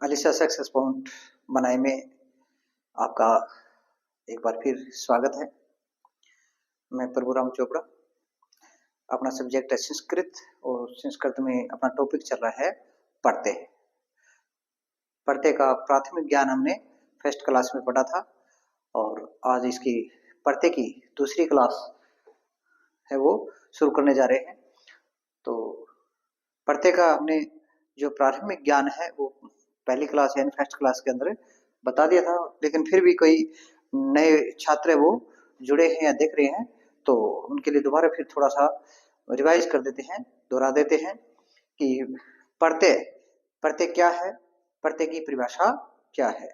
Alisha success point बनाए में आपका एक बार फिर स्वागत है। मैं प्रभुराम चोपड़ा। अपना सब्जेक्ट है संस्कृत और संस्कृत में अपना टॉपिक चल रहा है पढ़ते। पढ़ते का प्राथमिक ज्ञान हमने फर्स्ट क्लास में पढ़ा था और आज इसकी पढ़ते की दूसरी क्लास है वो शुरू करने जा रहे हैं। तो पढ़ते का हमने जो प्राथमिक ज्ञान है वो पहली क्लास यानी फर्स्ट क्लास के अंदर बता दिया था, लेकिन फिर भी कोई नए छात्र है वो जुड़े हैं या देख रहे हैं तो उनके लिए दोबारा फिर थोड़ा सा रिवाइज कर देते हैं, दोहरा देते हैं कि पढ़ते पढ़ते क्या है, पढ़ते की परिभाषा क्या है।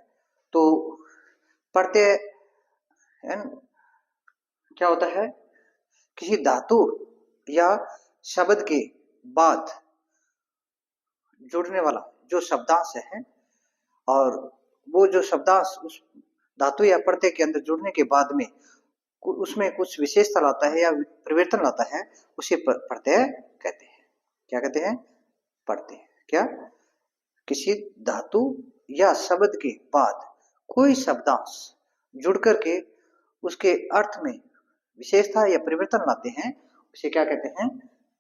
तो पढ़ते क्या होता है, किसी धातु या शब्द के बाद जुड़ने वाला जो शब्दांश है और वो जो शब्दांश उस धातु या प्रत्यय के अंदर जुड़ने के बाद में उसमें कुछ विशेषता लाता है या परिवर्तन लाता है, उसे प्रत्यय कहते हैं। क्या कहते हैं? प्रत्यय। क्या? किसी धातु या शब्द के बाद कोई शब्दांश जुड़ करके उसके अर्थ में विशेषता या परिवर्तन लाते हैं, उसे क्या कहते हैं?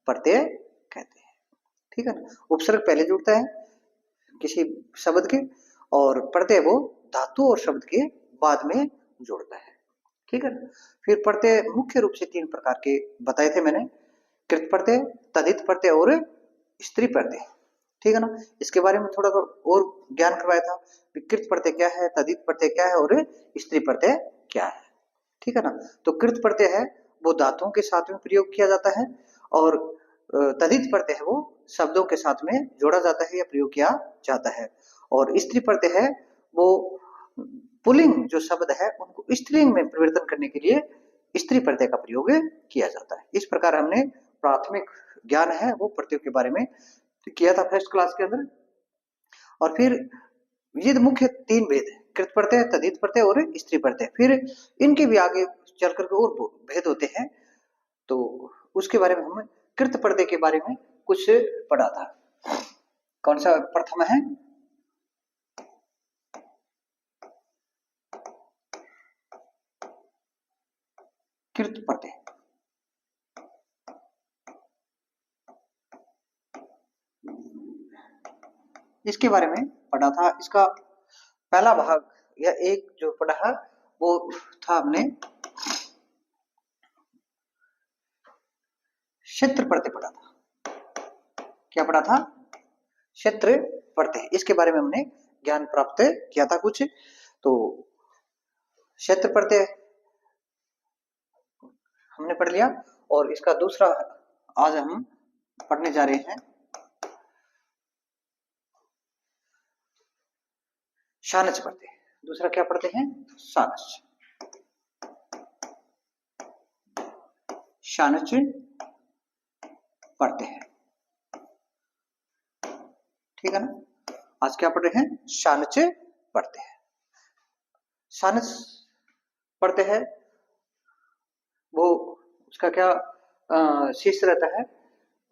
प्रत्यय कहते हैं। ठीक है ना। उपसर्ग पहले जुड़ता है किसी शब्द के और प्रत्यय वो धातु और शब्द के बाद में जोड़ता है। ठीक है ना। फिर प्रत्यय मुख्य रूप से तीन प्रकार के बताए थे मैंने, कृत प्रत्यय, तद्धित प्रत्यय और स्त्री प्रत्यय। ठीक है ना। इसके बारे में थोड़ा और ज्ञान करवाया था कि कृत प्रत्यय क्या है, तद्धित प्रत्यय क्या है और स्त्री प्रत्यय क्या है। ठीक है ना। तो कृत प्रत्यय है वो धातुओं के साथ में प्रयोग किया जाता है और तद्धित प्रत्यय है वो शब्दों के साथ में जोड़ा जाता है या प्रयोग किया जाता है। और स्त्री प्रत्यय है वो पुल्लिंग जो शब्द है उनको स्त्रीलिंग में परिवर्तन करने के लिए स्त्री प्रत्यय का प्रयोग किया जाता है। इस प्रकार हमने प्राथमिक ज्ञान है वो प्रत्ययों के बारे में किया था फर्स्ट क्लास के अंदर। और फिर ये मुख्य तीन भेद है, कृत प्रत्यय, तद्धित प्रत्यय और स्त्री प्रत्यय। फिर इनके भी आगे चल करके और भेद होते हैं, तो उसके बारे में हम कृत प्रत्यय के बारे में कुछ पढ़ा था। कौन सा प्रथम है? कृत प्रत्यय। इसके बारे में पढ़ा था। इसका पहला भाग या एक जो पढ़ा है वो था हमने क्षेत्र प्रत्यय पढ़ा था। क्या पढ़ा था? क्षेत्र प्रत्यय। इसके बारे में हमने ज्ञान प्राप्त किया था कुछ। तो क्षेत्र प्रत्यय हमने पढ़ लिया और इसका दूसरा आज हम पढ़ने जा रहे हैं शानच प्रत्यय। दूसरा क्या पढ़ते हैं? शानच। शानच पढ़ते हैं। ठीक है ना। आज क्या पढ़ रहे हैं? शानच पढ़ते हैं। शानच पढ़ते हैं वो उसका क्या शीर्ष रहता है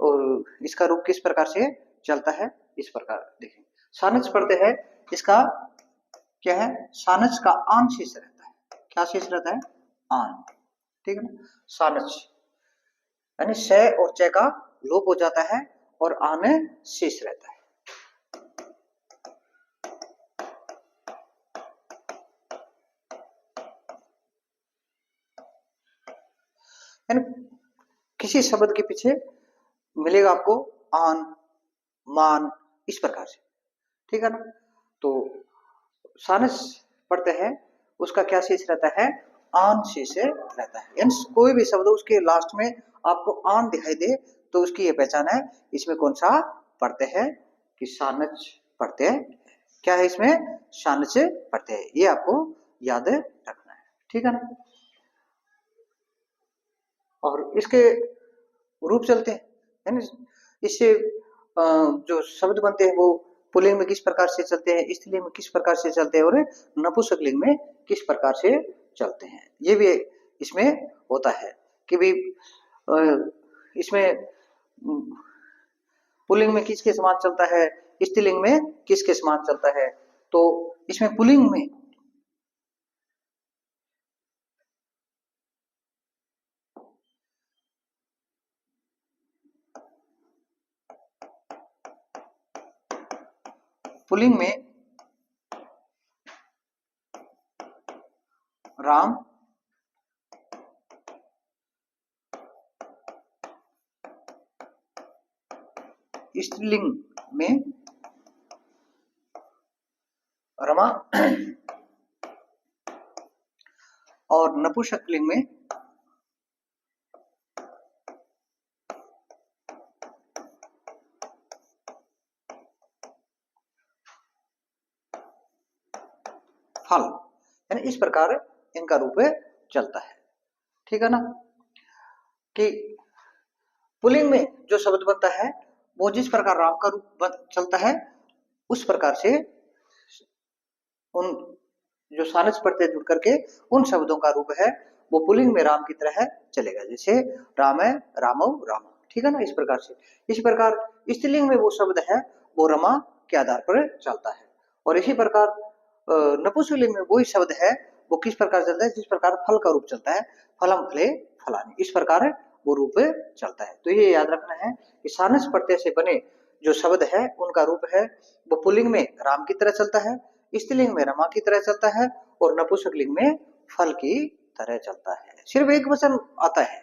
और इसका रूप किस प्रकार से चलता है, इस प्रकार देखें। शानच पढ़ते हैं, इसका क्या है? शानच का आन शीर्ष रहता है। क्या शीर्ष रहता है? आन। ठीक है ना। शानच यानी श और च का लोप हो जाता है और आन शीर्ष रहता है। किसी शब्द के पीछे मिलेगा आपको आन, मान, इस प्रकार से। ठीक है ना। तो शानच पढ़ते हैं उसका क्या शेष रहता है? आन शेष रहता है। यानी कोई भी शब्द उसके लास्ट में आपको आन दिखाई दे तो उसकी ये पहचान है इसमें कौन सा पढ़ते हैं कि शानच पढ़ते हैं। क्या है इसमें? शानच पढ़ते हैं। ये आपको याद रखना है। ठीक है ना। और इसके रूप चलते हैं, यानी इससे जो शब्द बनते हैं वो पुल्लिंग में किस प्रकार से चलते हैं, स्त्रीलिंग में किस प्रकार से चलते हैं और नपुंसकलिंग में किस प्रकार से चलते हैं। ये भी इसमें होता है कि भी इसमें पुल्लिंग में किसके समान चलता है, स्त्रीलिंग में किसके समान चलता है? तो इसमें पुल्लिंग में पुल्लिंग में राम स्त्रीलिंग में रमा और नपुंसकलिंग में फल, यानी इस प्रकार इनका रूप चलता है। ठीक है ना, कि पुल्लिंग में जो शब्द बनता है वो जिस प्रकार राम का रूप चलता है उस प्रकार से उन जो सानस प्रत्यय जुड़ करके उन शब्दों का रूप है वो पुल्लिंग में राम की तरह चलेगा, जैसे राम है रामो राम। ठीक है ना, इस प्रकार से। इस प्रकार स्त्रीलिंग में वो शब्द है वो रमा के आधार पर चलता है, और इसी प्रकार नपुंसकलिंग में वही शब्द है वो किस प्रकार चलता है जिस प्रकार फल का रूप चलता है, फलम फले फलानी, इस प्रकार वो रूप चलता है। तो ये याद रखना है कि सानस प्रत्यय से बने जो शब्द है उनका रूप है वो पुल्लिंग में राम की तरह चलता है, स्त्रीलिंग में रमा की तरह चलता है, और नपुंसकलिंग में फल की तरह चलता है। सिर्फ एक वचन आता है,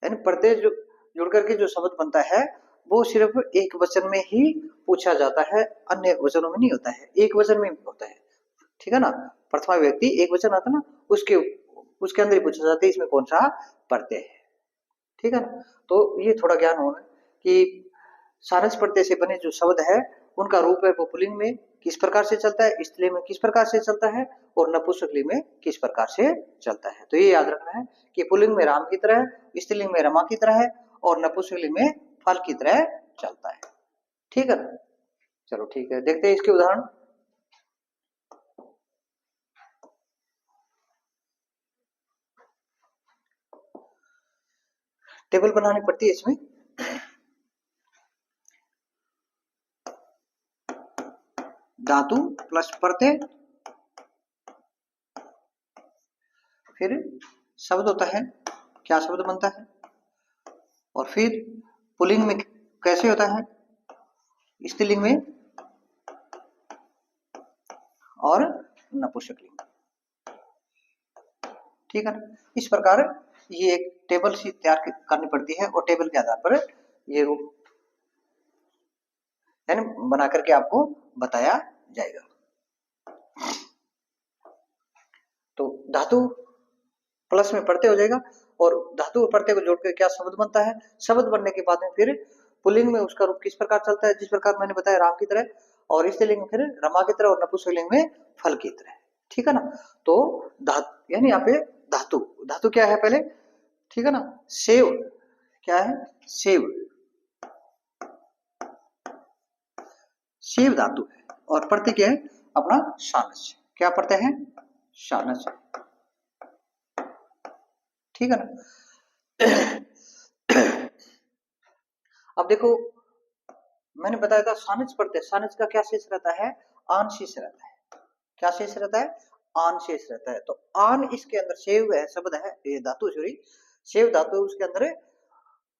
यानी प्रत्यय जुड़ करके जो शब्द बनता है वो सिर्फ एक वचन में ही पूछा जाता है, अन्य वचनों में नहीं होता है, एक वचन में होता है। ठीक है ना, प्रथमा व्यक्ति एक वचन आता ना, उसके उसके अंदर ही पूछा जाता है इसमें कौन सा प्रत्यय है। ठीक है ना, तो ये थोड़ा ज्ञान होना कि सारस प्रत्यय से बने जो शब्द है उनका रूप है वो पुल्लिंग में किस प्रकार से चलता है, स्त्रीलिंग में किस प्रकार से चलता है, और नपुंसकलिंग में किस प्रकार से चलता है। तो ये याद रखना है कि पुल्लिंग में राम की तरह है, स्त्रीलिंग में रमा की तरह है, और नपुंसकलिंग में फल की तरह चलता है। ठीक है ना, चलो ठीक है, देखते हैं इसके उदाहरण। टेबल बनानी पड़ती है इसमें। धातु प्लस प्रत्यय, फिर शब्द होता है, क्या शब्द बनता है, और फिर पुल्लिंग में कैसे होता है, स्त्रीलिंग में और नपुंसकलिंग। ठीक है ना, इस प्रकार ये एक टेबल सी तैयार करनी पड़ती है, और टेबल के आधार पर ये रूप यानी बना करके आपको बताया जाएगा। तो धातु प्लस में प्रत्यय हो जाएगा, और धातु और प्रत्यय को जोड़कर क्या शब्द बनता है, शब्द बनने के बाद में फिर पुल्लिंग में उसका रूप किस प्रकार चलता है जिस प्रकार मैंने बताया राम की तरह, और स्त्रीलिंग में फिर रमा की तरह, और नपुंसकलिंग में फल की तरह। ठीक है ना, तो धातु यानी यहाँ पे धातु, धातु क्या है पहले, ठीक है ना, सेव क्या है, सेव, सेव धातु है, और प्रत्यय क्या है अपना सानस, क्या प्रत्यय है, सानस है। ठीक है ना, अब देखो मैंने बताया था सानस प्रत्यय, सानस का क्या शेष रहता है, आन शेष रहता है, क्या शेष रहता है, आन शेष रहता है। तो आन इसके अंदर सेव है शब्द है, ये धातु सॉरी सेव धातु, उसके अंदर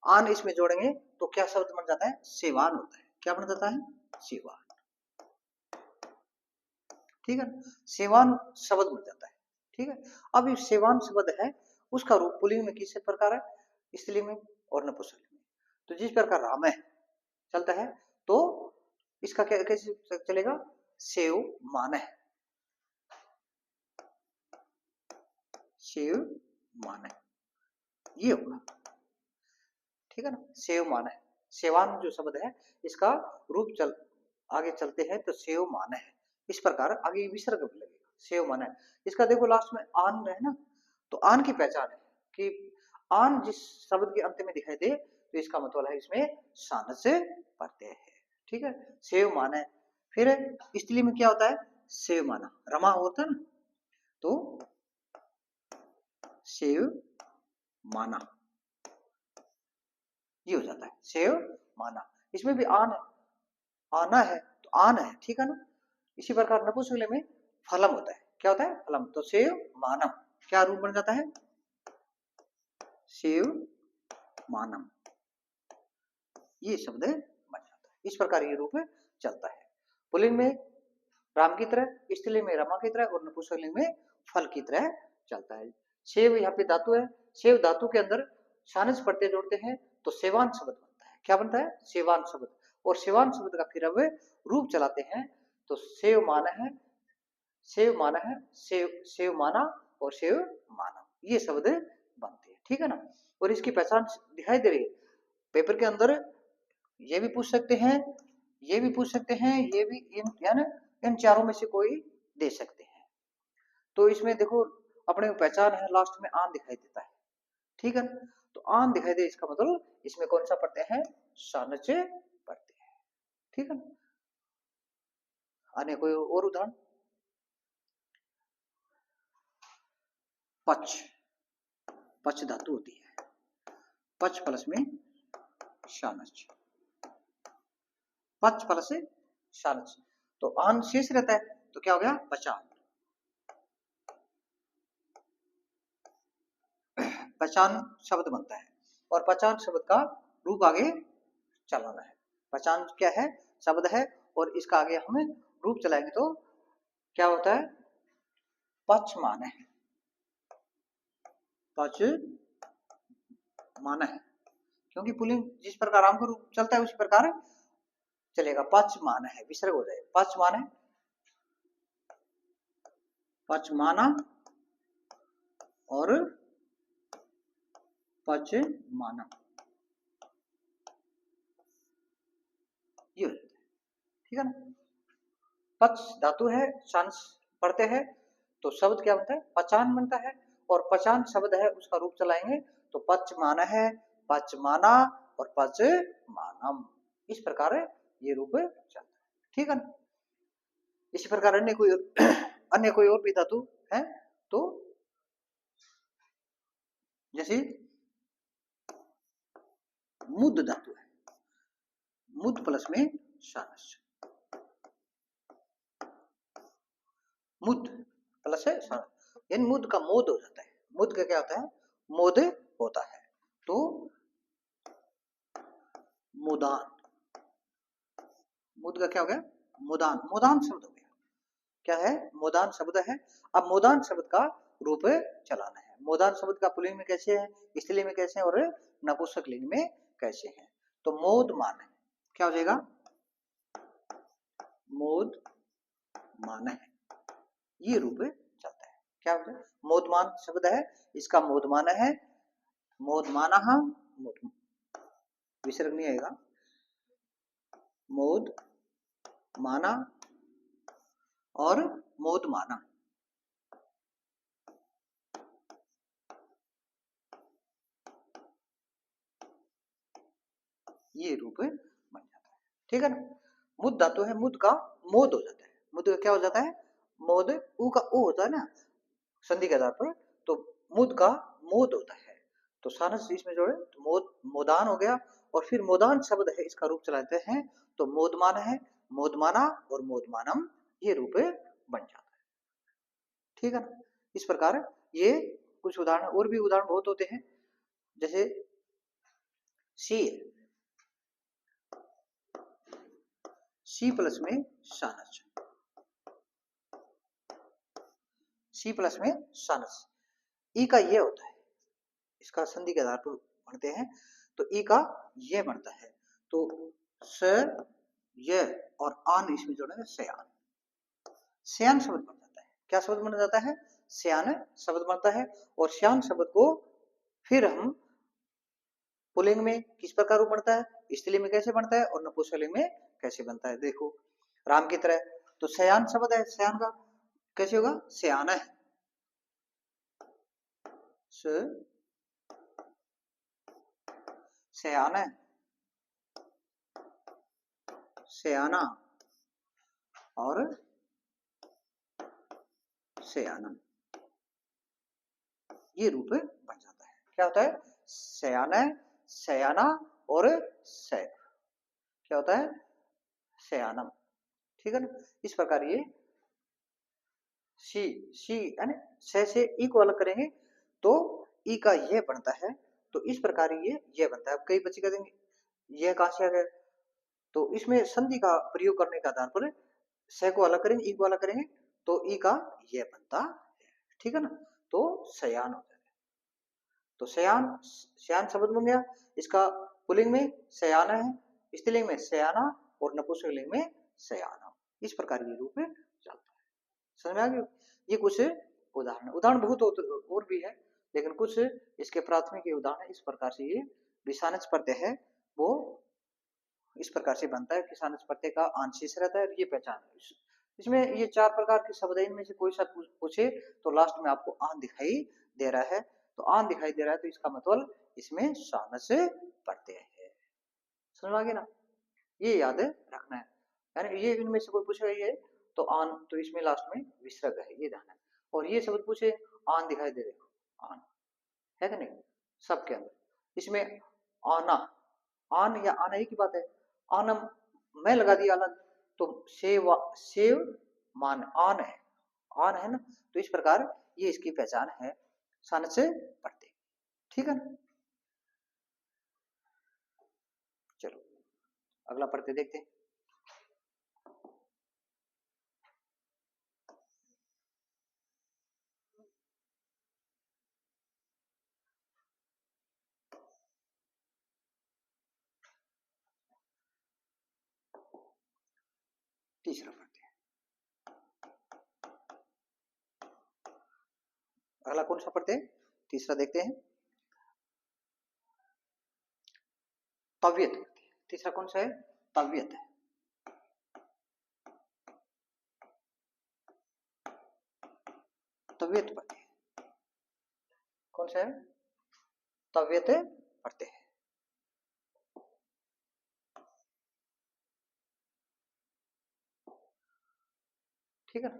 आन इसमें जोड़ेंगे तो क्या शब्द बन जाता है, सेवान होता है, क्या बन जाता है, सेवान। ठीक है, सेवान शब्द बन जाता है। ठीक है, अब ये सेवान शब्द है उसका रूप पुल्लिंग में किस प्रकार है, स्त्रीलिंग में और नपुंसकलिंग में। तो जिस प्रकार राम है चलता है तो इसका क्या कैसे चलेगा, सेव मान है, सेव मान है, ये होगा। ठीक है ना, सेव मान है, सेवान जो शब्द है इसका रूप चल आगे चलते हैं तो सेव मान है, इस प्रकार आगे विसर्ग लगेगा, सेव मान है। इसका देखो लास्ट में आन है ना, तो आन की पहचान है कि आन जिस शब्द के अंत में दिखाई दे तो इसका मतलब है इसमें सानस से प्रत्यय है। ठीक है, सेव मान है। फिर स्त्री में क्या होता है, सेव माना, रमा होता है ना, तो सेव माना ये हो जाता है, सेव माना, इसमें भी आन है, आना है तो आन है, ठीक है ना। इसी प्रकार नपुंसकलिंग में फलम होता है, क्या होता है, फलम। तो सेव मानम क्या रूप बन जाता है, सेव मानम, ये शब्द बन जाता है। इस प्रकार ये रूप चलता है। पुल्लिंग में राम की तरह, स्त्रीलिंग में रमा की तरह और नपुंसकलिंग में फल की तरह चलता है। सेव यहाँ पे धातु है, सेव धातु के अंदर सानस प्रत्यय जोड़ते हैं तो सेवान शब्द बनता है, क्या बनता है, सेवान शब्द। और सेवान शब्द का फिर अब रूप चलाते हैं तो सेव माना है, सेव माना है, सेव माना और सेव माना, ये शब्द बनते हैं, ठीक है ना। और इसकी पहचान दिखाई दे रही है पेपर के अंदर, ये भी पूछ सकते हैं, ये भी पूछ सकते हैं, ये भी, इन चारों में से कोई दे सकते हैं। तो इसमें देखो अपने पहचान है, लास्ट में आन दिखाई देता है, ठीक है। तो आन दिखाई दे इसका मतलब इसमें कौन सा पढ़ते हैं, सानच पढ़ते हैं, ठीक है। आने कोई और उदाहरण, पच, पच धातु होती है, पच प्लस में सानच, पच प्लस सानच, तो आन शेष रहता है तो क्या हो गया, पचान। पहचान शब्द बनता है और पहचान शब्द का रूप आगे चलाना है। पहचान क्या है, शब्द है और इसका आगे हम रूप चलाएंगे तो क्या होता है, पच मान है, पच मान है, क्योंकि पुल्लिंग जिस प्रकार राम का रूप चलता है उसी प्रकार चलेगा। पच मान है विसर्ग हो जाए, पच मान है, पच माना और पच माना, ये ठीक है ना। पच धातु है, सांस पढ़ते हैं तो शब्द क्या बनता है, पचान बनता है। और पचान शब्द है उसका रूप चलाएंगे तो पच माना है, पच माना और पच मानम, इस प्रकार ये रूप चलता है, ठीक है ना। इसी प्रकार अन्य कोई अन्य कोई और भी धातु है तो जैसे मुद धातु है, मुद प्लस में सानस, मुद प्लस है सानस, इन मुद का मोद हो जाता है। मुद का क्या होता है, मोद होता है तो मुदान, मुद का क्या हो गया, मुदान, मुदान शब्द हो गया, क्या है, मोदान शब्द है। अब मोदान शब्द का रूप चलाना है। मोदान शब्द का पुल्लिंग में कैसे है, स्त्रीलिंग में कैसे है और नपुंसकलिंग में कैसे है, तो मोद मान है, क्या हो जाएगा, मोद मान है, ये रूप चलता है। क्या होता है, मोदमान शब्द है, इसका मोदमान है, मोदमाना, मोद विसर्ग नहीं आएगा, मोद माना और मोद माना, ये रूप बन जाता है, ठीक है ना। मुद धातु है, मुद का मोद हो जाता है, मुद का क्या हो जाता है, मोद, ऊ का ओ होता है ना संधि के आधार पर, तो मुद का मोद होता है तो सानस इसमें जोड़े तो मोद, मोदान हो गया। और फिर मोदान शब्द है इसका रूप चलाते हैं तो मोदमान है, मोदमाना और मोदमानम, ये रूप बन जाता है, ठीक है ना। इस प्रकार ये कुछ उदाहरण, और भी उदाहरण बहुत होते हैं, जैसे सी, सी प्लस में सानस, सी प्लस में सानस, ई का ये होता है, इसका संधि के आधार पर पढ़ते हैं तो ई का ये बनता है तो स ये और आन इसमें जोड़ेंगे सयान, सयान शब्द बन जाता है, क्या शब्द बन जाता है, सयान शब्द बनता है। और सयान शब्द को फिर हम पुल्लिंग में किस प्रकार रूप बनता है, स्त्रीलिंग में कैसे बनता है और नपुंसकलिंग में कैसे बनता है, देखो राम की तरह, तो सयान शब्द है, सयान का कैसे होगा, सयाना है, सयाना है, सयाना और सयाना, ये रूप बन जाता है। क्या होता है, सयाना, सयाना और सय, क्या होता है, शयानम, ठीक है ना। इस प्रकार ये सी सी यानी से ई को अलग करेंगे तो ई का यह बनता है, तो इस प्रकार ये बनता है। अब कई बच्चे कह देंगे यह कहां से आ गया, तो इसमें संधि का प्रयोग करने के आधार पर से को अलग करेंगे, ई को अलग करेंगे तो ई का यह बनता है, ठीक है ना। तो शयान हो जाएगा। तो शयान शयान शब्द बन गया, इसका पुल्लिंग में शयान है, स्त्रीलिंग में शयाना और नपुंसकलिंग में शयानम। इस प्रकार ये रूप चलता है। समझ में आ गया। ये कुछ उदाहरण, उदाहरण बहुत और भी है, लेकिन कुछ इसके प्राथमिक उदाहरण इस प्रकार से ये विषानज प्रत्यय है वो इस प्रकार से बनता है कि सानस प्रत्यय का आंशिक रहता है, ये पहचान है। इसमें ये चार प्रकार के शब्द है, इनमें से कोई सा पूछे तो लास्ट में आपको आन दिखाई दे रहा है, तो आन दिखाई दे रहा है तो इसका मतलब इसमें सानस प्रत्यय है। समझ आ गया ना, ये याद रखना है। यानी ये इनमें से कोई पूछेगा ये तो आन, तो इसमें लास्ट में विसर्ग है, ये ध्यान है। और ये शब्द पूछे आन दिखाई दे रहे आन है कि नहीं सबके अंदर, इसमें आना आन या आना ही की बात है। आनम मैं लगा दिया अलग तो सेव मान आन है ना, तो इस प्रकार ये इसकी पहचान है सन से पढ़ते, ठीक है ना। चलो अगला पढ़ते देखते हैं। तीसरा पढ़ते हैं। अगला कौन सा पढ़ते हैं, तीसरा देखते हैं तबियत। तीसरा कौन सा है, तबियत है। तबियत पढ़ते हैं, कौन सा है, तबियत पढ़ते हैं। ठीक है ना,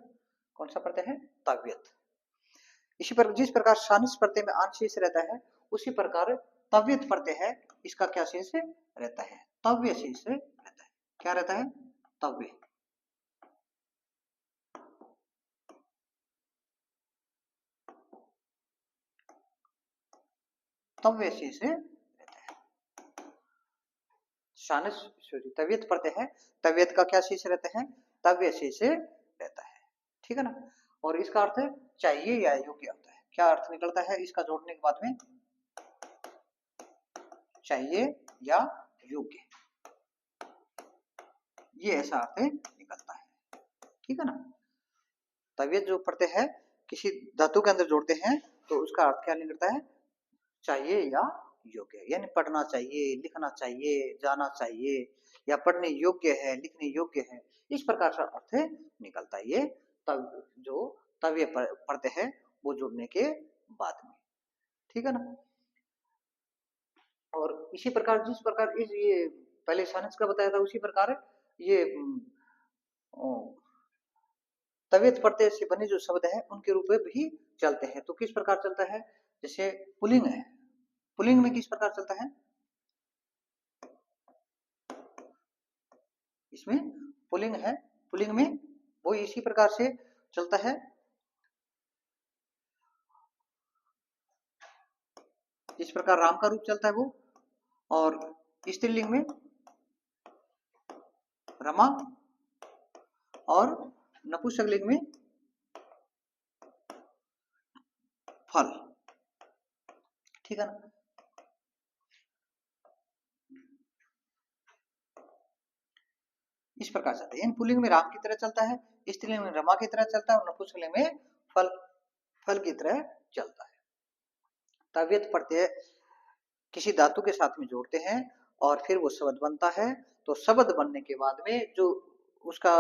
कौन सा पढ़ते हैं, तबियत। इसी पर जिस प्रकार सानिस प्रत्यय में आन शेष रहता है उसी प्रकार तबियत प्रत्यय है, इसका क्या शेष रहता है, तव्य शेष रहता है। क्या रहता है, तव्य। तव्य शेष रहता है। सानिस सॉरी तबियत प्रत्यय है, तबियत का क्या शेष रहता है, तव्य शेष रहता है, ठीक है ना। और इसका अर्थ चाहिए या योग्य होता है। क्या अर्थ निकलता है इसका जोड़ने के बाद में, चाहिए या योग्य, ये ऐसा अर्थ निकलता है, ठीक है ना। तबियत जो प्रत्यय है किसी धातु के अंदर जोड़ते हैं तो उसका अर्थ क्या निकलता है, चाहिए या योग्य, यानी पढ़ना चाहिए, लिखना चाहिए, जाना चाहिए, या पढ़ने योग्य है, लिखने योग्य है, इस प्रकार का अर्थ निकलता है ये तब जो तव्य प्रत्यय है वो जुड़ने के बाद में, ठीक है ना। और इसी प्रकार जिस प्रकार इस ये पहले साइंस का बताया था उसी प्रकार ये तबियत प्रत्यय से बने जो शब्द है उनके रूप में भी चलते हैं। तो किस प्रकार चलता है, जैसे पुलिंग है, पुलिंग में किस प्रकार चलता है, इसमें पुलिंग है, पुलिंग में वो इसी प्रकार से चलता है, इस प्रकार राम का रूप चलता है वो। और स्त्रीलिंग में रमा और नपुंसकलिंग में फल, ठीक है ना। इस प्रकार चलता है, पुल्लिंग में राम की तरह चलता है, स्त्रीलिंग में रमा की तरह चलता है और नपुंसकलिंग में फल फल की तरह चलता है। तबियत प्रत्यय किसी धातु के साथ में जोड़ते हैं और फिर वो शब्द बनता है, तो शब्द बनने के बाद में जो उसका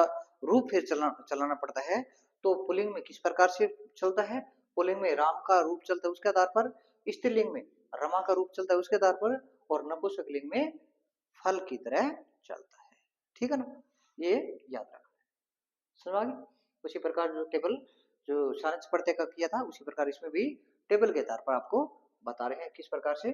रूप फिर चलाना पड़ता है, तो पुल्लिंग में किस प्रकार से चलता है, पुल्लिंग में राम का रूप चलता है उसके आधार पर, स्त्रीलिंग में रमा का रूप चलता है उसके आधार पर, और नपुंसकलिंग में फल की तरह चलता है, ठीक है ना। ये याद रखना है, समझ आ गया। उसी प्रकार जो टेबल जो सारंश प्रत्यय का किया था उसी प्रकार इसमें भी टेबल के आधार पर आपको बता रहे हैं किस प्रकार से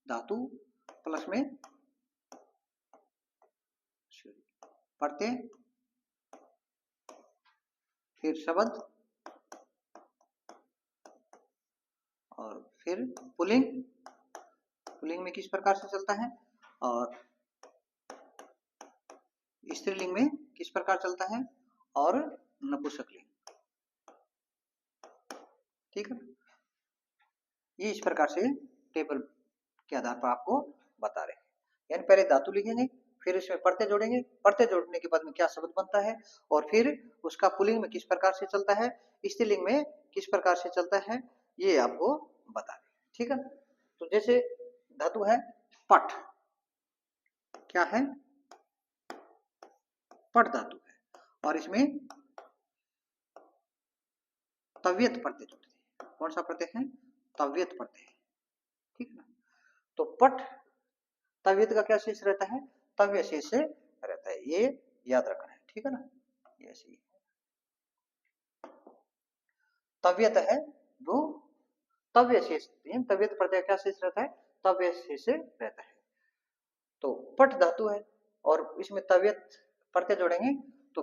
धातु प्लस में प्रत्यय, फिर शब्द और फिर पुल्लिंग। पुल्लिंग में किस प्रकार से चलता है और स्त्रीलिंग में किस प्रकार चलता है और नपुंसकलिंग। ठीक है, ये इस प्रकार से टेबल के आधार पर आपको बता रहे हैं। यानी पहले धातु लिखेंगे, फिर इसमें प्रत्यय जोड़ेंगे, प्रत्यय जोड़ने के बाद में क्या शब्द बनता है और फिर उसका पुल्लिंग में किस प्रकार से चलता है, स्त्रीलिंग में किस प्रकार से चलता है, ये आपको बता रहे हैं। ठीक है, तो जैसे धातु है पट, क्या है, पट धातु है और इसमें तव्यत प्रत्यय जुड़ते हैं। कौन सा प्रत्यय है, तव्यत प्रत्यय। ठीक है ना, तो पट तव्यत का क्या शेष रहता है, तव्य शेष रहता है, ये याद रखना है। ठीक है ना, ये ऐसे ही तव्यत है वो तव्य शेष, तव्यत प्रत्यय क्या शेष रहता है, तव्य शेष रहता है। तो पट धातु है और इसमें तव्यत प्रत्यय जोड़ेंगे तो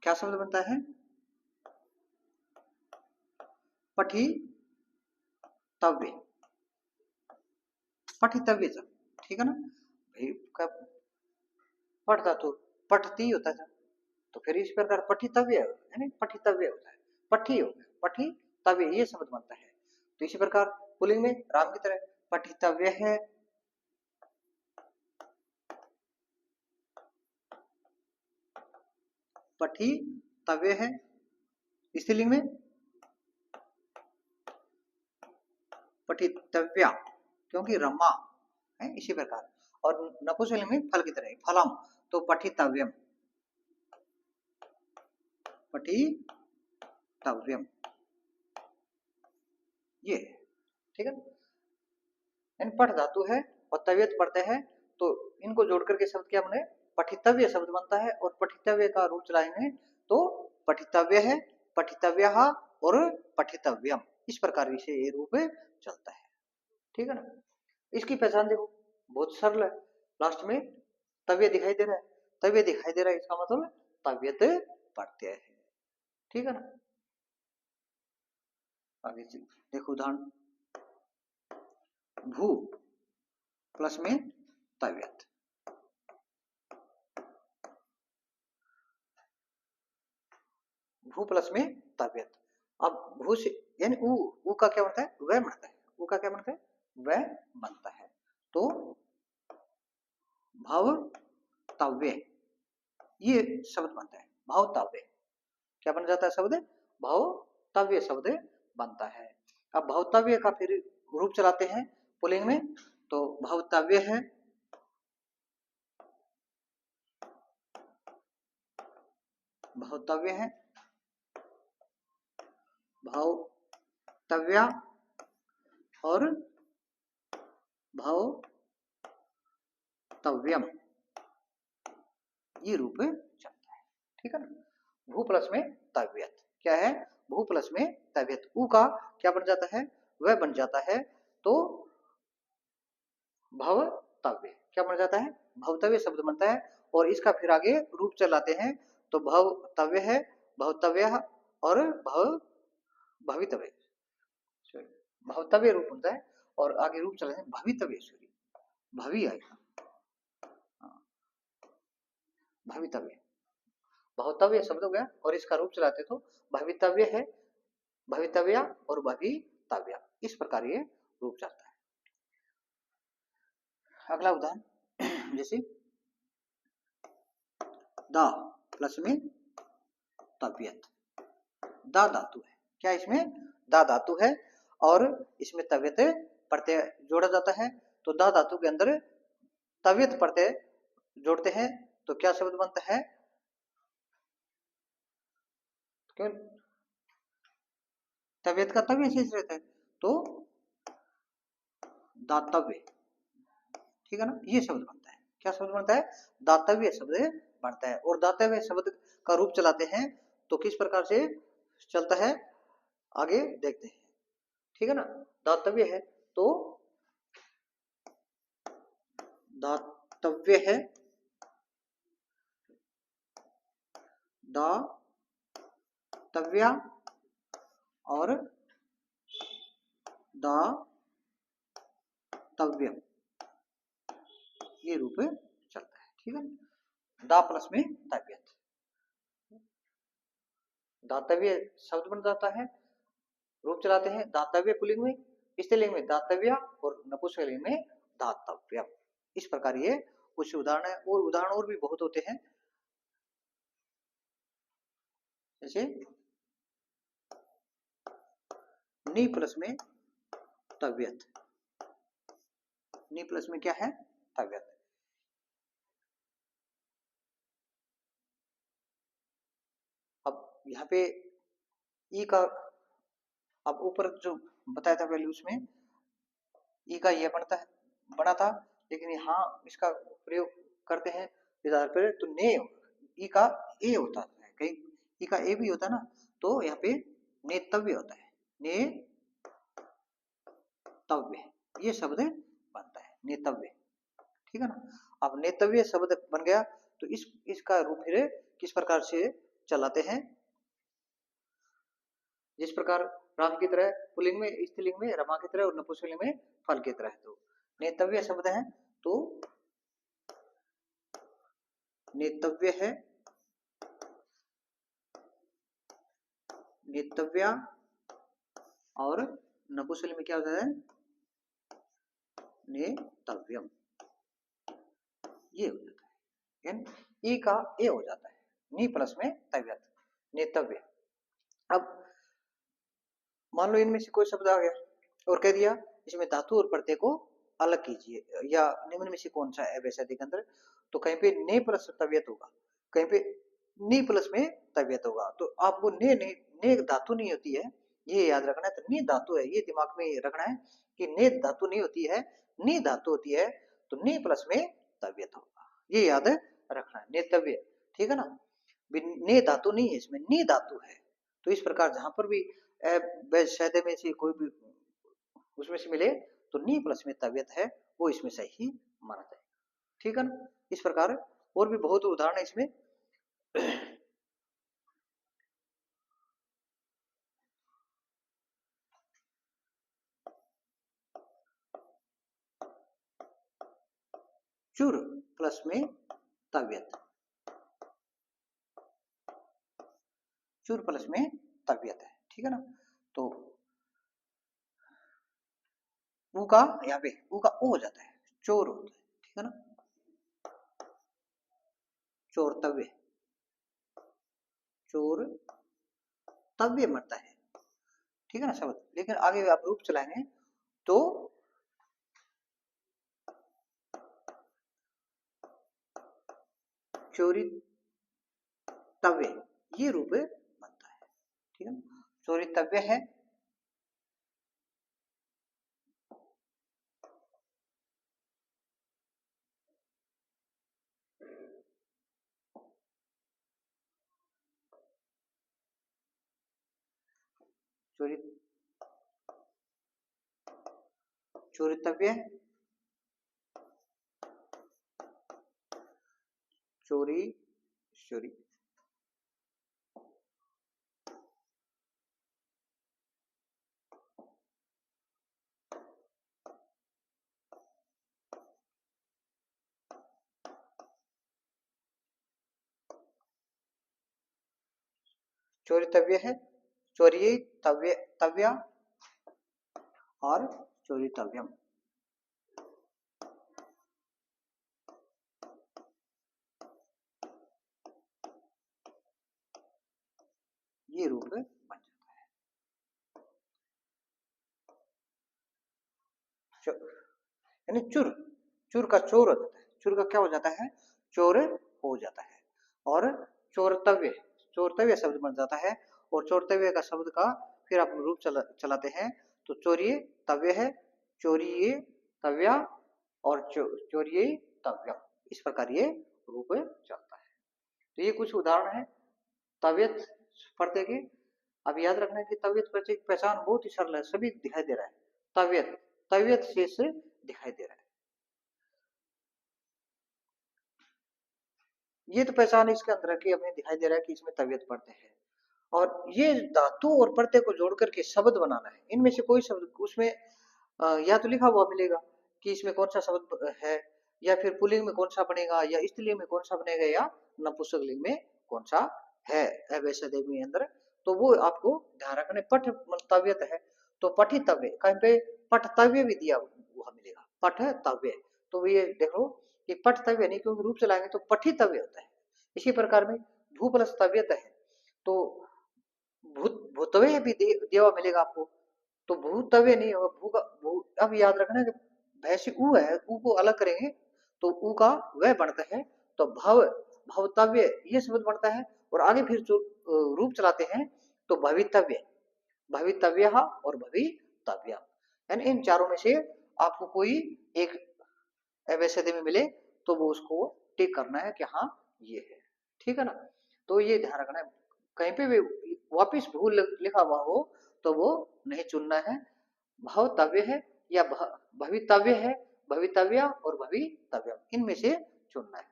क्या शब्द बनता है, पठी तव्य, पठितव्य। ठीक है ना भाई, पट धातु पठती होता था, तो फिर इस प्रकार पठितव्य है ना, पठितव्य होता है, पठी हो गया, पठितव्य ये शब्द बनता है। तो इसी प्रकार पुल्लिंग में राम की तरह पठितव्य है, पठितव्य है। स्त्रीलिंग में पठितव्या, क्योंकि रमा है, इसी प्रकार। और नपुंसकलिंग में फल की तरह फलम, तो पठितव्यम, पठितव्यम ये। ठीक है, पठ धातु है और तव्यत प्रत्यय है, तो इनको जोड़ करके शब्द क्या बने, पठितव्य शब्द बनता है। और पठितव्य का रूप चलाएंगे तो पठितव्य है, पठितव्यः और पठितव्यम, इस प्रकार से ये रूप चलता है। ठीक है ना, इसकी पहचान देखो बहुत सरल है, लास्ट में तव्य दिखाई दे रहा है, तव्य दिखाई दे रहा है, इसका मतलब तव्यत प्रत्यय है। ठीक है ना, आगे देखो उदाहरण, भू प्लस में तव्यत, भू प्लस में तव्यत। अब भू से यानी ऊ का क्या बनता है, वह बनता है, ऊ का क्या बनता है, वह बनता है। तो भवतव्य ये शब्द बनता है, भवतव्य क्या बन जाता है शब्द, भवतव्य शब्द बनता है। अब भवतव्य का फिर रूप चलाते हैं पुल्लिंग में, तो भवतव्य है, भवतव्य है, भवतव्या और भवतव्यम ये रूप चलता है। ठीक है ना, भू प्लस में तव्यत क्या है, भू प्लस में तव्यत, ऊ का क्या बन जाता है, वह बन जाता है, तो भवतव्य क्या बन जाता है, भवतव्य शब्द बनता है। और इसका फिर आगे रूप चलाते हैं तो भवतव्य है, भवतव्य और भवितव्य, भवतव्य रूप बनता है और आगे रूप चलाते हैं भवितव्य, भवि आएगा, भवितव्य, भवतव्य शब्द हो गया और इसका रूप चलाते तो भवितव्य है, भवितव्या और भवितव्या, इस प्रकार ये रूप चलता है। अगला उदाहरण, जैसे दा प्लस में तव्यत, दा धातु है, क्या इसमें दा धातु है और इसमें तव्यत प्रत्यय जोड़ा जाता है। तो दा धातु के अंदर तव्यत प्रत्यय जोड़ते हैं तो क्या शब्द बनता है, क्यों तव्यत का तव्य शेष रहता है, तो दातव्य। ठीक है ना, ये शब्द बनता है, क्या शब्द बनता है, दातव्य शब्द बनता है। और दातव्य शब्द का रूप चलाते हैं तो किस प्रकार से चलता है, आगे देखते हैं। ठीक है ना, दातव्य है तो दातव्य है, दातव्या और दातव्यम, ये रूप चलता है। ठीक है, दा प्लस में तव्यत, दातव्य शब्द बन जाता है, रूप चलाते हैं दातव्य पुल्लिंग में, स्त्रीलिंग में दातव्या और नपुंसकलिंग में दातव्यम। इस प्रकार ये कुछ उदाहरण है, और उदाहरण और भी बहुत होते हैं, जैसे नी प्लस में तव्यत, नी प्लस में क्या है, तव्यत। अब यहाँ पे ई का, अब ऊपर जो बताया था वैल्यू, उसमें ई का ये बनता है, बना था, लेकिन यहाँ इसका प्रयोग करते हैं विधान पर, तो ने ई का ए होता है, कहीं ई का ए भी होता है ना, तो यहाँ पे नेतव्य होता है, नेतव्य, ये शब्द बनता है नेतव्य। ठीक है ना, अब नेतव्य शब्द बन गया, तो इसका रूप फिर किस प्रकार से चलाते हैं, जिस प्रकार राम की तरह पुल्लिंग में, स्त्रीलिंग में रमा की तरह और नपुंसकलिंग में फल की तरह, तो नेतव्य शब्द है, तो नेतव्य है, नेतव्या, और नपुंसकलिंग में क्या होता है, नेतव्यम, ये हो जाता है, यानी ई का ए हो जाता है, नी प्लस में तव्यत, नेतव्य। अब मान लो इनमें से कोई शब्द आ गया और कह दिया इसमें धातु और प्रत्यय को अलग कीजिए, या निम्न में से कौन सा है वैसा के अंदर, तो कहीं पे ने प्लस तव्यत होगा, कहीं पे नी प्लस में तव्यत होगा, तो आपको ने धातु नहीं होती है, ये याद रखना है, तो नी धातु है, ये दिमाग में रखना है कि ने धातु नहीं होती है, नी धातु होती है, तो नी प्लस में तव्यत होगा, ये याद रखना है, नेतव्य। ठीक है ना, ने धातु नहीं है इसमें, नी धातु है, तो इस प्रकार जहां पर भी शब्द में से कोई भी उसमें से मिले, तो नी प्लस में तव्यत है, वो इसमें सही माना जाएगा। ठीक है ना, इस प्रकार और भी बहुत उदाहरण है इसमें। चुर प्लस में तव्यत, चुर प्लस में तव्यत है। ठीक है ना, तो ऊ का यहाँ पे ऊ का ओ हो जाता है, चोर होता है। ठीक है ना, चोरतव्य, चोर तव्य मरता है। ठीक है ना शब्द, लेकिन आगे आप रूप चलाएंगे तो चोरी तव्य, ये रूप बनता है। ठीक है ना, चोरी तव्य है, चोरी चोरितव्य, चोरी चोरी चोरितव्य है, चोरी तव्य तव्या और चोरितव्यम, ये रूप बन जाता है। यानी चुर, चुर का चोर हो जाता है, चुर का क्या हो जाता है, चोर हो जाता है, और चोरतव्य, चोरतव्य शब्द बन जाता है, और चोरतव्य का शब्द का फिर आप रूप चलाते हैं, तो चोरिये तव्य है, चोरिये तव्या और चोरिये तव्यम, इस प्रकार ये रूप चलता है। तो ये कुछ उदाहरण है तव्यत प्रत्यय के। अब याद रखना है कि तव्यत प्रत्यय की पहचान बहुत ही सरल है, सभी दिखाई दे रहा है, तव्यत तव्यत शेष दिखाई दे रहा है। ये तो पहचान इसके अंदर की हमें दिखाई दे रहा है कि इसमें तवियत पड़ते हैं। और ये धातु और प्रत्यय को जोड़ करके शब्द बनाना है। इनमें से कोई शब्द उसमें या तो लिखा हुआ मिलेगा कि इसमें कौन सा शब्द है, या फिर पुल्लिंग में कौन सा बनेगा, या स्त्रीलिंग में कौन सा बनेगा, या नपुंसकलिंग में कौन सा है अवैषधि में अंदर। तो वो आपको ध्यान रखना है। पठ तव्यत है तो पठितव्य, कहीं पे पठतव्य भी दिया हुआ मिलेगा, पठतव्य। तो ये देखो कि पठतव्य नहीं, क्योंकि रूप से लाएंगे तो पठितव्य होता है। इसी प्रकार में भू प्लस तव्यत है तो भूतव्य भी दिया हुआ मिलेगा आपको, तो भूतव्य नहीं होगा, भू का भू। अब याद रखना कि भैंसी ऊ है, ऊ को अलग करेंगे तो ऊ का वह बनता है, तो भव भवतव्य ये शब्द बनता है। और आगे फिर जो रूप चलाते हैं तो भवितव्य, भवितव्य और भवितव्य, यानी इन चारों में से आपको कोई एक अवैषधि में मिले तो वो उसको टिक करना है कि हाँ ये है, ठीक है ना। तो ये ध्यान रखना है, कहीं पे भी वापिस भूल लिखा हुआ हो तो वो नहीं चुनना है। भवतव्य है या भवितव्य है, भवितव्य और भवितव्य, इनमें से चुनना है।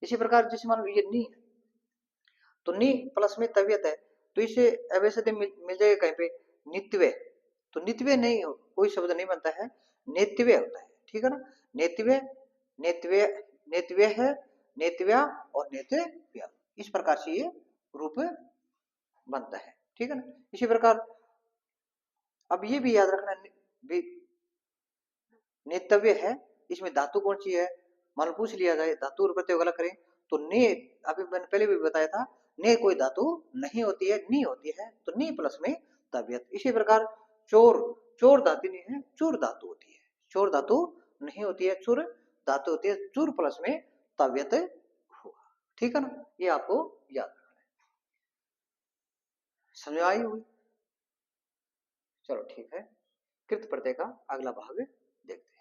इसी प्रकार जैसे मान लो ये नी, तो नी प्लस में तवियत है तो इसे अवैषधि मिल जाएगा कहीं पे नित्यव्य। तो नित्यव्य नहीं हो, कोई शब्द नहीं बनता है, नेत्यव्य होता है, ठीक है ना। नेत्यव्य, नेत्यव्य, नेत्यव्य है, नेत्यव्या और नेत्यव्य, इस प्रकार से ये रूप बनता है, ठीक है ना। इसी प्रकार अब ये भी याद रखना, नेतव्य है, इसमें धातु कौन सी है, मान लो पूछ लिया जाए धातु और प्रत्यय अलग करें तो ने, अभी मैंने पहले भी बताया था, ने कोई धातु नहीं होती है, नी होती है, तो नी प्लस में तबियत। इसी प्रकार चोर, चोर धातु नहीं है, चूर धातु होती है, चोर धातु नहीं होती है, चुर धातु होती है, चूर प्लस में तबियत हुआ, ठीक है ना। ये आपको याद रखना है। समझ आई हुई? चलो ठीक है, कृत प्रत्यय का अगला भाग देखते हैं।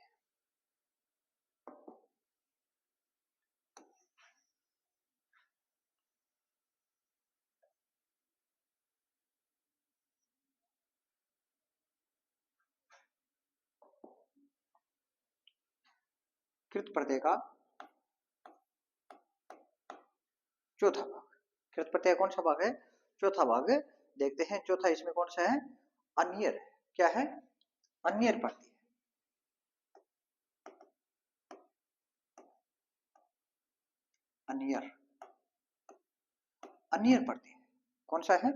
कृत प्रत्यय का चौथा भाग, कृत प्रत्यय कौन सा भाग है, चौथा भाग देखते हैं। चौथा इसमें कौन सा है, अन्यर है। क्या है, अन्यर प्रत्यय, अन्यर, अन्यर प्रत्यय कौन सा है,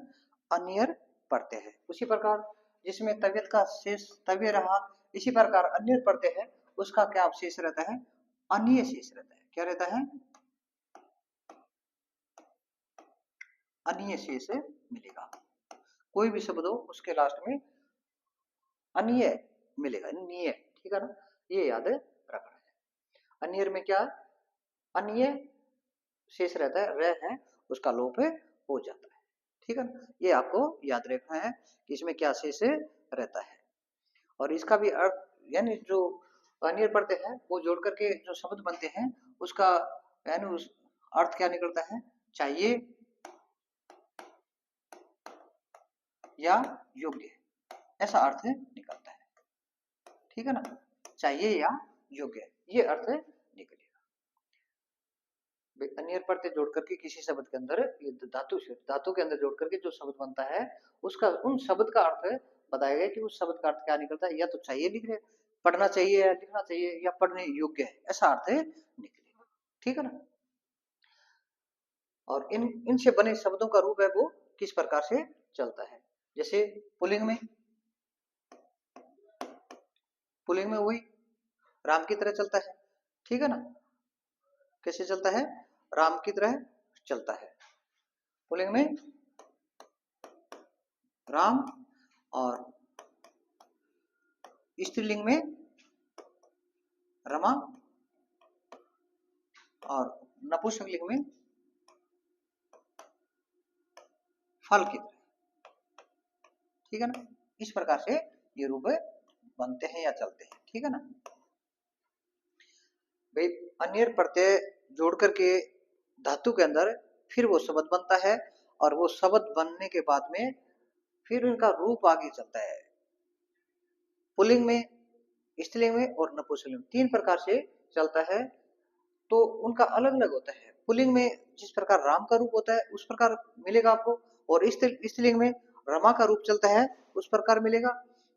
अन्यर प्रत्यय है। उसी प्रकार जिसमें तबियत का शेष तव्य रहा, इसी प्रकार अन्यर प्रत्यय है उसका क्या शेष रहता है, अन्य शेष रहता है। क्या रहता है, अन्य शेष मिलेगा। कोई भी शब्द हो उसके लास्ट में अन्य मिलेगा, निय, ठीक है ना, ये याद रखना है। अन्य में क्या, अन्य शेष रहता है, रह है उसका लोप हो जाता है, ठीक है ना। ये आपको याद रखना है कि इसमें क्या शेष रहता है। और इसका भी अर्थ, यानी जो अन्य प्रत्यय है वो जोड़ करके जो शब्द बनते हैं उसका यानी उस अर्थ क्या निकलता है, चाहिए या योग्य, ऐसा अर्थ निकलता है, ठीक है ना। चाहिए या योग्य, ये अर्थ निकलेगा। अन्य प्रत्यय जोड़ करके किसी शब्द के अंदर धातु के अंदर जोड़ करके जो शब्द बनता है उसका उन शब्द का अर्थ बताया गया कि उस शब्द का अर्थ क्या निकलता है, या तो चाहिए लिख रहे, पढ़ना चाहिए या लिखना चाहिए या पढ़ने योग्य है, ऐसा अर्थ निकलेगा, ठीक है ना। और इनसे बने शब्दों का रूप है वो किस प्रकार से चलता है। जैसे पुल्लिंग में, पुल्लिंग में वही राम की तरह चलता है, ठीक है ना। कैसे चलता है, राम की तरह चलता है। पुल्लिंग में राम, और स्त्रीलिंग में रमा, और नपुंसकलिंग में फल की तरह, ठीक है ना। इस प्रकार से ये रूप बनते हैं या चलते हैं, ठीक है ना। भाई अन्य प्रत्यय जोड़ करके धातु के अंदर फिर वो शब्द बनता है, और वो शब्द बनने के बाद में फिर उनका रूप आगे चलता है। पुल्लिंग में, स्त्रीलिंग में और नपुंसकलिंग, तीन प्रकार से चलता है। तो उनका अलग अलग होता है। पुल्लिंग में जिस प्रकार राम का रूप होता है उस प्रकार मिलेगा आपको, और स्त्रीलिंग में रमा का रूप चलता है उस प्रकार मिलेगा,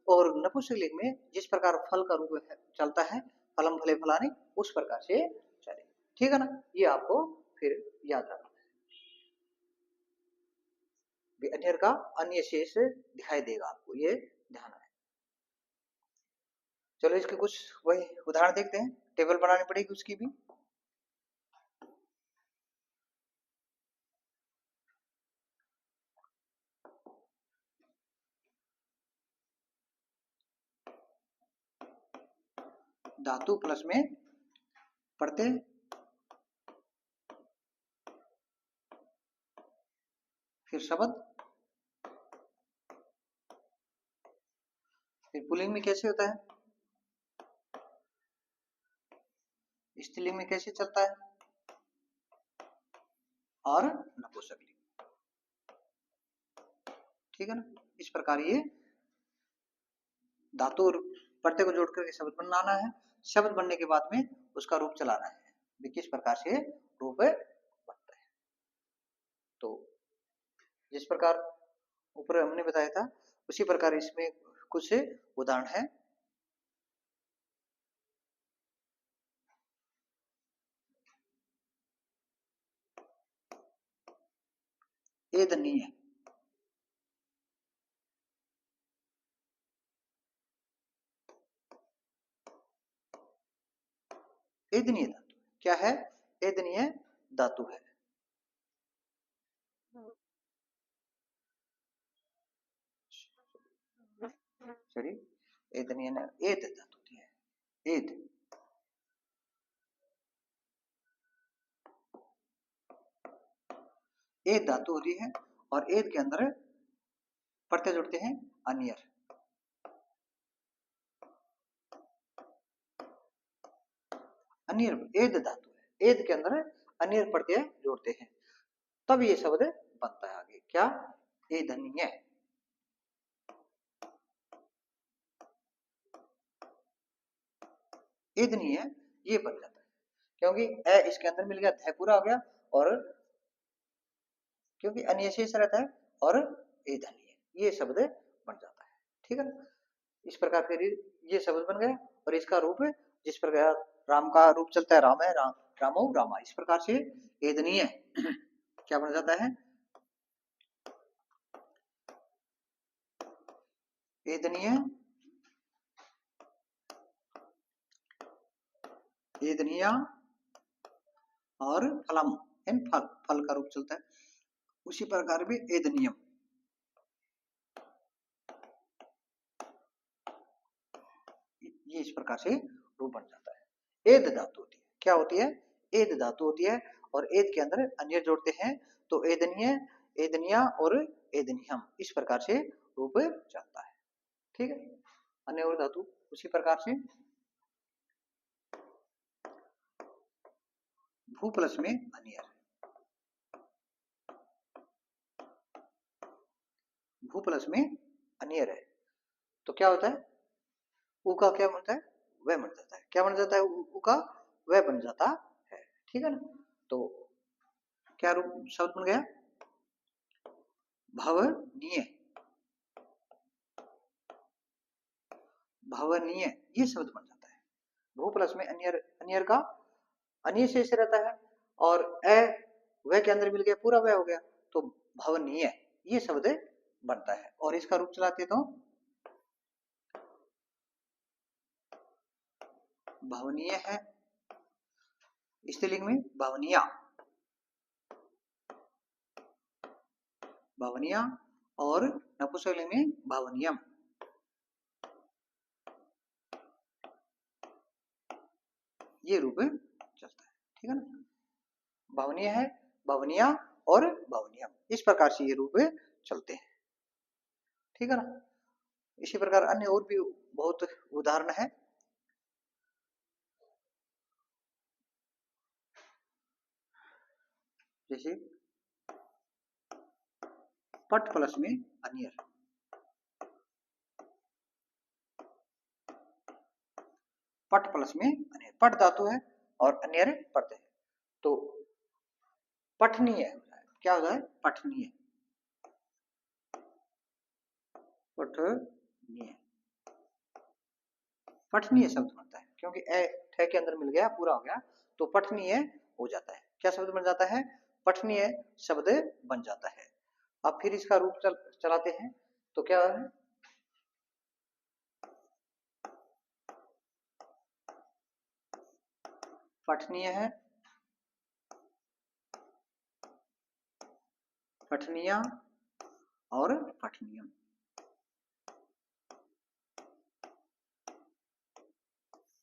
और नपुंसकलिंग में जिस प्रकार फल का रूप चलता है फलम फले फलानी उस प्रकार से चले। ठीक है ना, ये आपको फिर याद रखना है। अन्यर का अन्य शेष दिखाई देगा आपको, ये ध्यान है। चलो इसके कुछ वही उदाहरण देखते हैं, टेबल बनानी पड़ेगी उसकी भी। धातु प्लस में पढ़ते, फिर शब्द, फिर पुल्लिंग में कैसे होता है, स्त्रीलिंग में कैसे चलता है, और नपुंसकलिंग। ठीक है ना, इस प्रकार ये धातु और प्रत्यय को जोड़ करके शब्द बनाना है, शब्द बनने के बाद में उसका रूप चलाना है, किस प्रकार से रूप बनता है। तो जिस प्रकार ऊपर हमने बताया था उसी प्रकार इसमें कुछ उदाहरण है। एदनीय, एदनीय धातु क्या है, एदनीय धातु है। सॉरी, एदनीय ने एद धातु दी है, एद। एद धातु होती है और एद के अंदर प्रत्यय जुड़ते हैं अनियर। अनियर एद धातु है, एद के अंदर अनियर प्रत्यय जोड़ते हैं, तब ये शब्द बनता है आगे क्या, एदनीय। एदनीय ये बन जाता है क्योंकि ए इसके अंदर मिल गया, ध पूरा हो गया, और क्योंकि अन्य शेष रहता है, और एदनीय ये शब्द बन जाता है। ठीक है ना, इस प्रकार फिर ये शब्द बन गया, और इसका रूप जिस प्रकार राम का रूप चलता है राम है, राम रामो रामा, इस प्रकार से एदनीय क्या बन जाता है, एदनीय, एदनीय और फलम, फल फल का रूप चलता है, उसी प्रकार भी एदनियम, ये इस प्रकार से रूप बन जाता है। एद धातु होती है, क्या होती है, एद धातु होती है, और एद के अंदर अन्य जोड़ते हैं तो एदनीय, एदनिया और एदनियम, इस प्रकार से रूप चलता है। ठीक है, अन्य और धातु उसी प्रकार से। भू प्लस में अनियर, भू प्लस में अनियर है, तो क्या होता है, उ का क्या बनता है, वह बन जाता है, क्या बन जाता है, उ का वह बन जाता है। ठीक है ना, तो क्या रूप शब्द बन गया, भवनीय, भवनीय ये शब्द बन जाता है। भू प्लस में अनियर, अनियर का अन्य शेष रहता है, और ए वह के अंदर मिल गया, पूरा वह हो गया, तो भवनीय ये शब्द बनता है, और इसका रूप चलाते तो भवनीय है, स्त्रीलिंग में भवनिया, भवनिया, और नपुंसकलिंग में भवनियम, ये रूप चलता है। ठीक है ना, भवनीय है, भवनिया और भवनियम, इस प्रकार से ये रूप चलते हैं। ठीक है ना, इसी प्रकार अन्य और भी बहुत उदाहरण है। जैसे पट प्लस में अनियर, पट प्लस में अनियर, पट धातु है और अनियर प्रत्यय है, तो पठनीय हो जाए। क्या हो जाए? पठनीय, पठनीय, पठनीय शब्द बनता है क्योंकि ए ठ के अंदर मिल गया, पूरा हो गया, तो पठनीय हो जाता है। क्या शब्द बन जाता है? पठनीय शब्द बन जाता है। अब फिर इसका रूप चलाते हैं तो क्या है? पठनीय है, पठनीया और पठनीयम।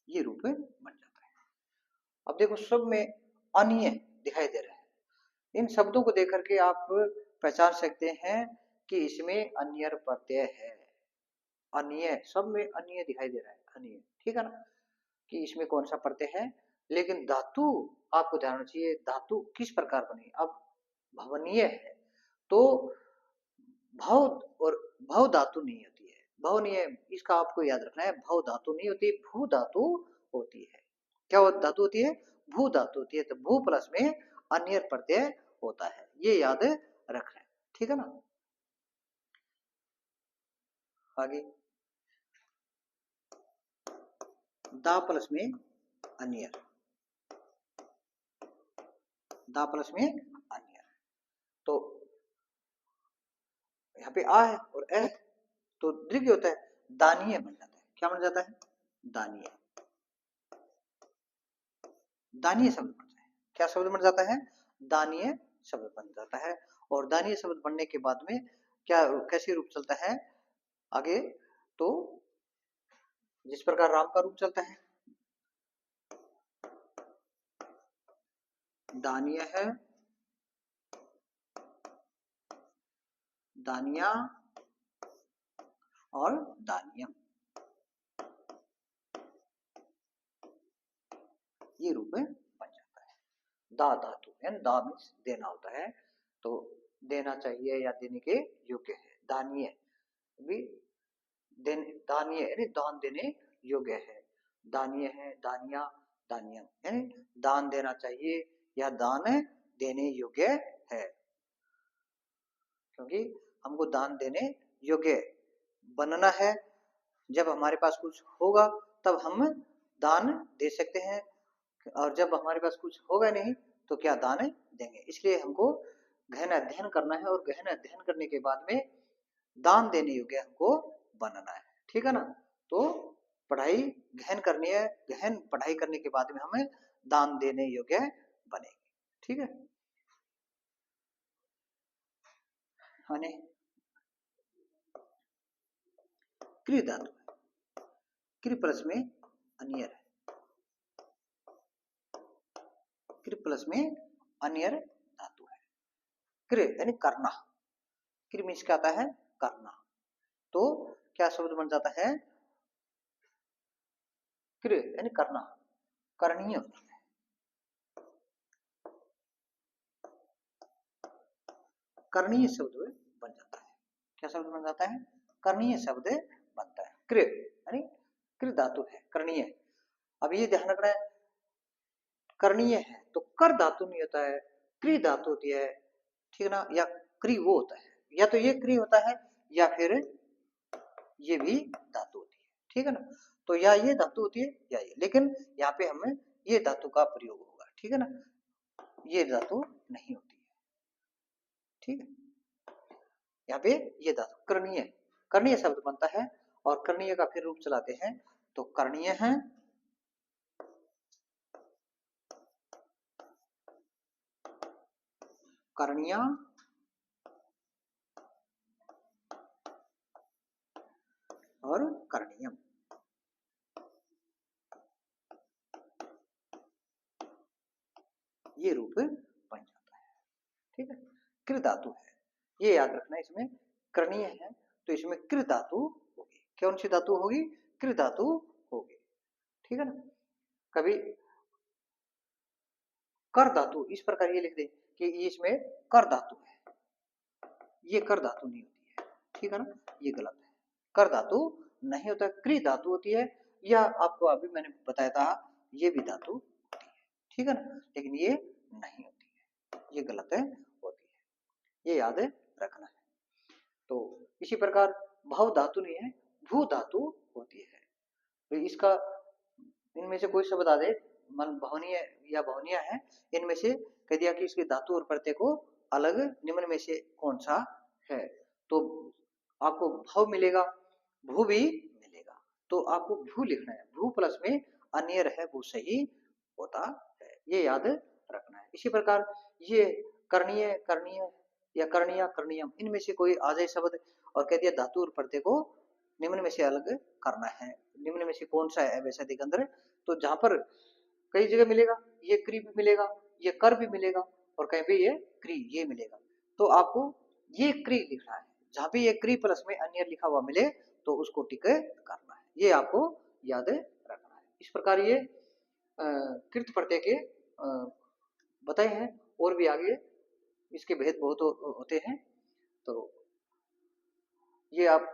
ये रूप बन जाता है। अब देखो सब में अनिय दिखाई दे रहा है। इन शब्दों को देख करके आप पहचान सकते हैं कि इसमें अन्यर प्रत्यय है। अनिय, सब में अनिय दिखाई दे रहा है, अनिय, ठीक है ना, कि इसमें कौन सा प्रत्यय है। लेकिन धातु आपको ध्यान चाहिए, धातु किस प्रकार बनी। अब भवनीय है तो भव और भव धातु नहीं होती है, भवनीय, इसका आपको याद रखना है, भव धातु नहीं होती, भू धातु होती है। क्या धातु होती है? भू धातु होती है। तो भू प्लस में अन्य प्रत्यय होता है, ये याद रखना है, ठीक है ना। आगे दा प्लस में अन्य, दा प्लस में अन्य, तो यहाँ पे आ है और ए तो दीर्घ होता है, दानीय बन जाता है। क्या बन जाता है? दानीय, दानीय शब्द बन जाता है। क्या शब्द बन जाता है? दानीय शब्द बन जाता है। और दानीय शब्द बनने के बाद में क्या, कैसे रूप चलता है आगे? तो जिस प्रकार राम का रूप चलता है, दानीय है, दानिया और दानियम, ये रूप में बन जाता है। दा धातु है, दा मीन्स देना होता है, तो देना चाहिए या देने के योग्य है। दानीय भी दानीय यानी दान देने योग्य है, दानीय है, दानिया, दानियम यानी दान देना चाहिए या दान देने योग्य है, क्योंकि हमको दान देने योग्य बनना है। जब हमारे पास कुछ होगा तब हम दान दे सकते हैं, और जब हमारे पास कुछ होगा नहीं तो क्या दान देंगे। इसलिए हमको गहन अध्ययन करना है, और गहन अध्ययन करने के बाद में दान देने योग्य हमको बनना है, ठीक है ना। तो पढ़ाई गहन करनी है, गहन पढ़ाई करने के बाद में हमें दान देने योग्य बनेंगे, ठीक है। माने कृ धातु है, कृ प्लस में अनियर है, कृ प्लस में अनियर धातु है। कृ यानी करना, कृ मीन्स क्या आता है? करना, तो क्या शब्द बन जाता है? कृ यानी करना, करणीय होता है, करणीय शब्द बन जाता है। क्या शब्द बन जाता है? करणीय शब्द बनता है। कृ यानी कृ धातु है, करणीय। अब ये ध्यान रखना है, करणीय है तो कर धातु नहीं होता है, कृ धातु होती है, ठीक है ना, या क्री वो होता है, या तो ये क्री होता है या फिर ये भी धातु होती है, ठीक है ना। तो या ये धातु होती है या ये, लेकिन यहाँ पे हमें ये धातु का प्रयोग होगा, ठीक है ना, ये धातु नहीं होती है, ठीक है। यहाँ पे ये धातु करणीय, करणीय शब्द बनता है, और करणीय का फिर रूप चलाते हैं तो करणीय है, करणीया और करणीयम, ये रूप बन जाता है, ठीक है। कृ धातु है, ये याद रखना, इसमें करणीय है तो इसमें कृ धातु होगी। कौन सी धातु होगी? कृ धातु होगी, ठीक है ना। कभी कर धातु इस प्रकार ये लिख दे कि इसमें कर धातु है, ये कर धातु नहीं होती है, ठीक है ना, ये गलत है। कर धातु नहीं होता, कृ धातु होती है, या आपको अभी मैंने बताया था ये भी धातु होती है, ठीक है ना, लेकिन ये नहीं होती है। ये गलत होती है, ये याद रखना है। तो इसी प्रकार भव धातु नहीं है, भू धातु होती है। तो इसका इनमें से कोई शब्द आ जाए मन भवनीय या भवनीय है, इनमें से कह दिया कि इसके धातु और प्रत्यय को अलग निम्न में से कौन सा है, तो आपको भव मिलेगा, भू भी मिलेगा। तो आपको भू लिखना है, भू प्लस में अन्य है वो सही होता है, ये याद रखना है। इसी प्रकार ये करणीय करणीय या करणीय करणीयम, इनमें से कोई आ जाए शब्द और कह दिया धातु और प्रत्यय को निम्न में से अलग करना है, निम्न में से कौन सा है वैसा दिगंधर, तो जहां पर कई जगह मिलेगा, ये क्री भी मिलेगा, ये कर भी मिलेगा, और कहीं पे ये क्री ये मिलेगा, तो आपको ये क्री लिखना है। जहां भी ये क्री प्लस में अन्य लिखा हुआ मिले तो उसको टिक करना है, ये आपको याद रखना है। इस प्रकार ये कृत प्रत्यय के बताए हैं, और भी आगे इसके भेद बहुत होते हैं। तो ये आप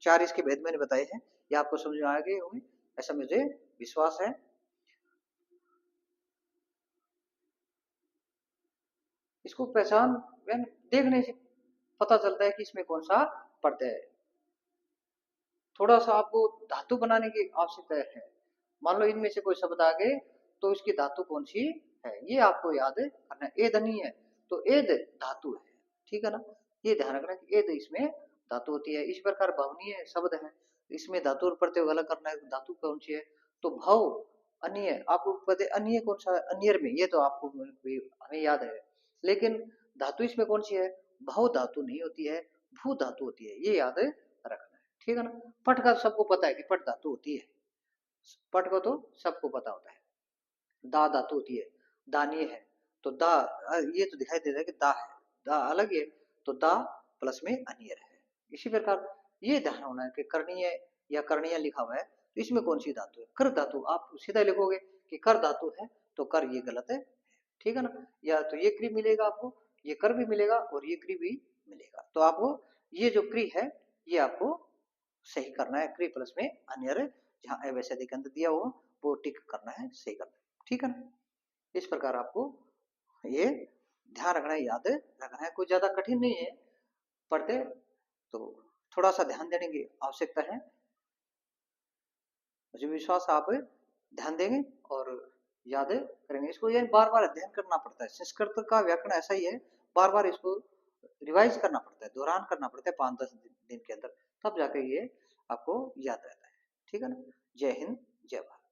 4 इसके भेद मैंने बताए हैं, ये आपको समझ में आ गए होंगे ऐसा मुझे विश्वास है। इसको पहचान देखने से पता चलता है कि इसमें कौन सा प्रत्यय है। थोड़ा सा आपको धातु बनाने की आवश्यकता है, मान लो इनमें से कोई शब्द आ गए तो इसकी धातु कौन सी है, ये आपको याद करना है। एद नहीं है तो एद धातु है, ठीक है ना, ये ध्यान रखना कि एद इसमें धातु होती है। इस प्रकार भवनीय शब्द है, इसमें धातु और प्रत्यय अलग करना है, धातु कौन सी है, तो भव अन्य, आपको पता अन्य कौन सा अन्यर में, ये तो आपको हमें याद है, लेकिन धातु इसमें कौन सी है, भव धातु नहीं होती है, भू धातु होती है, ये याद रखना है, ठीक है ना। पट का सबको पता है कि पट धातु होती है, पट को तो सबको पता होता है। दा धातु होती है, दानीय है, तो दा ये तो दिखाई देता है कि दा है, दा अलग है, तो दा प्लस में अनियर है। इसी प्रकार ये ध्यान होना है कि करणीय या करणीय लिखा हुआ है तो इसमें कौन सी धातु है, कर धातु, आप सीधा लिखोगे कि कर धातु है तो कर ये गलत है, ठीक है ना। या तो ये क्री मिलेगा आपको, ये कर भी मिलेगा और ये क्री भी मिलेगा, तो आपको ये जो क्री है ये आपको सही करना है, क्री प्लस में अन्यर जहां वैसे दिगंत दिया हो वो टिक करना है, सही करना है, ठीक है ना। इस प्रकार आपको ये ध्यान रखना है, याद रखना है, कोई ज्यादा कठिन नहीं है पढ़ते, तो थोड़ा सा ध्यान देने की आवश्यकता है। मुझे विश्वास आप ध्यान देंगे और याद करेंगे। इसको यानी बार बार अध्ययन करना पड़ता है, संस्कृत का व्याकरण ऐसा ही है, बार बार इसको रिवाइज करना पड़ता है, दोहरान करना पड़ता है 5-10 दिन के अंदर, तब जाके ये आपको याद रहता है, ठीक है ना। जय हिंद, जय भारत।